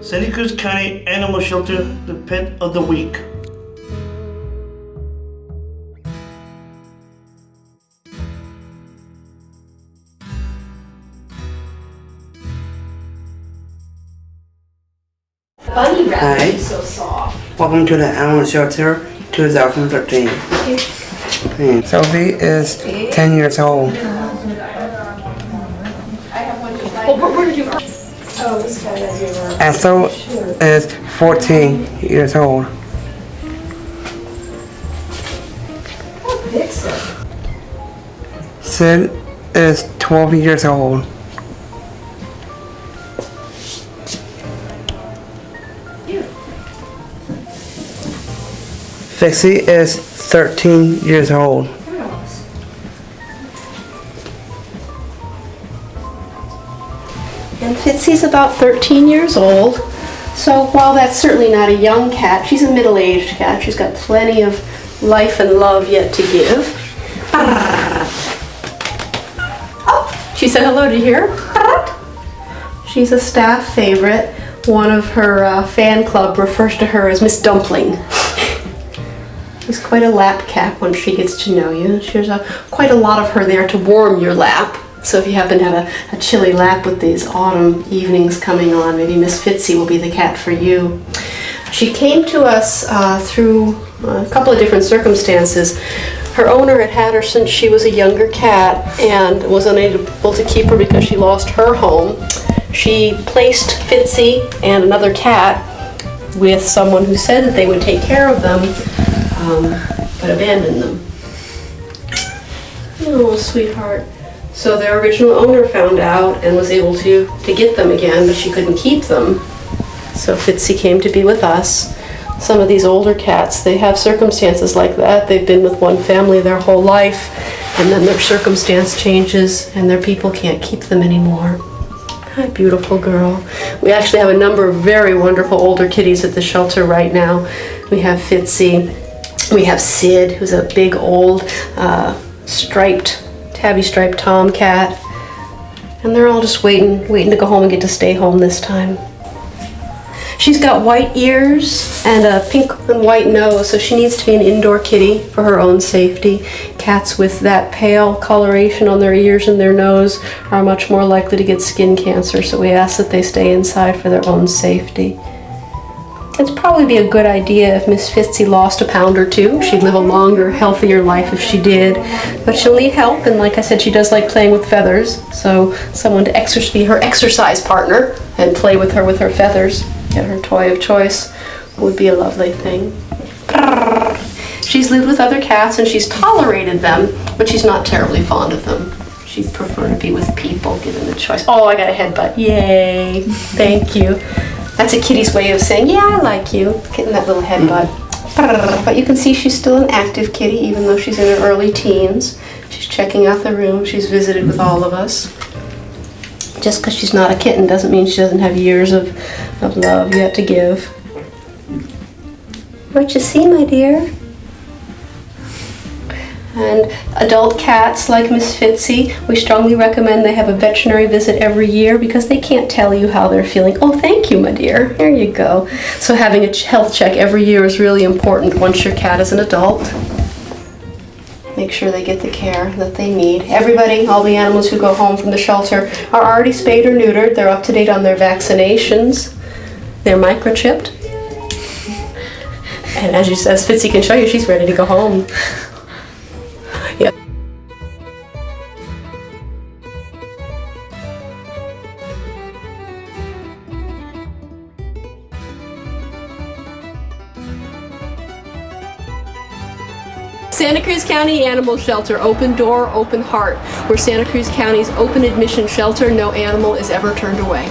Santa Cruz County Animal Shelter, the Pet of the Week. Bunny wrap Hi. is so soft. Welcome to the Animal Shelter 2013. Sophie is 10 years old. Where did you? Oh, this guy that you were. Ethel is 14 years old. Vixen. Sid is 12 years old. Fixie is 13 years old. And Fitzy's about 13 years old. So while that's certainly not a young cat, she's a middle-aged cat. She's got plenty of life and love yet to give. Oh, she said hello, did you hear? She's a staff favorite. One of her fan club refers to her as Miss Dumpling. She's quite a lap cat once she gets to know you. There's quite a lot of her there to warm your lap. So if you happen to have a chilly lap with these autumn evenings coming on, maybe Miss Fitzy will be the cat for you. She came to us through a couple of different circumstances. Her owner had had her since she was a younger cat and was unable to keep her because she lost her home. She placed Fitzy and another cat with someone who said that they would take care of them, but abandoned them. Oh, sweetheart. So their original owner found out and was able to get them again, but she couldn't keep them. So Fitzy came to be with us. Some of these older cats, they have circumstances like that. They've been with one family their whole life, and then their circumstance changes and their people can't keep them anymore. Hi, beautiful girl. We actually have a number of very wonderful older kitties at the shelter right now. We have Fitzy. We have Sid, who's a big old tabby striped tomcat, and they're all just waiting to go home and get to stay home this time. She's got white ears and a pink and white nose, so she needs to be an indoor kitty for her own safety. Cats with that pale coloration on their ears and their nose are much more likely to get skin cancer, so we ask that they stay inside for their own safety. It'd probably be a good idea if Miss Fitzy lost a pound or two. She'd live a longer, healthier life if she did. But she'll need help, and like I said, she does like playing with feathers. So someone to be her exercise partner and play with her feathers, get her toy of choice, would be a lovely thing. She's lived with other cats and she's tolerated them, but she's not terribly fond of them. She'd prefer to be with people, given the choice. Oh, I got a headbutt. Yay. Thank you. That's a kitty's way of saying, yeah, I like you. Getting that little headbutt. But you can see she's still an active kitty, even though she's in her early teens. She's checking out the room. She's visited with all of us. Just because she's not a kitten doesn't mean she doesn't have years of love yet to give. What you see, my dear? And adult cats like Miss Fitzy, we strongly recommend they have a veterinary visit every year because they can't tell you how they're feeling. Oh, thank you, my dear. Here you go. So having a health check every year is really important once your cat is an adult. Make sure they get the care that they need. Everybody, all the animals who go home from the shelter are already spayed or neutered. They're up to date on their vaccinations. They're microchipped. And as Fitzy can show you, she's ready to go home. Yep. Santa Cruz County Animal Shelter, open door, open heart. We're Santa Cruz County's open admission shelter. No animal is ever turned away.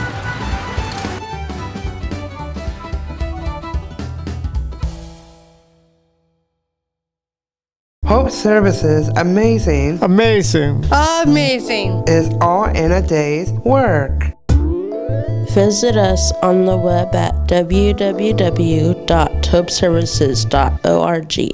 Hope Services Amazing is all in a day's work. Visit us on the web at www.hopeservices.org.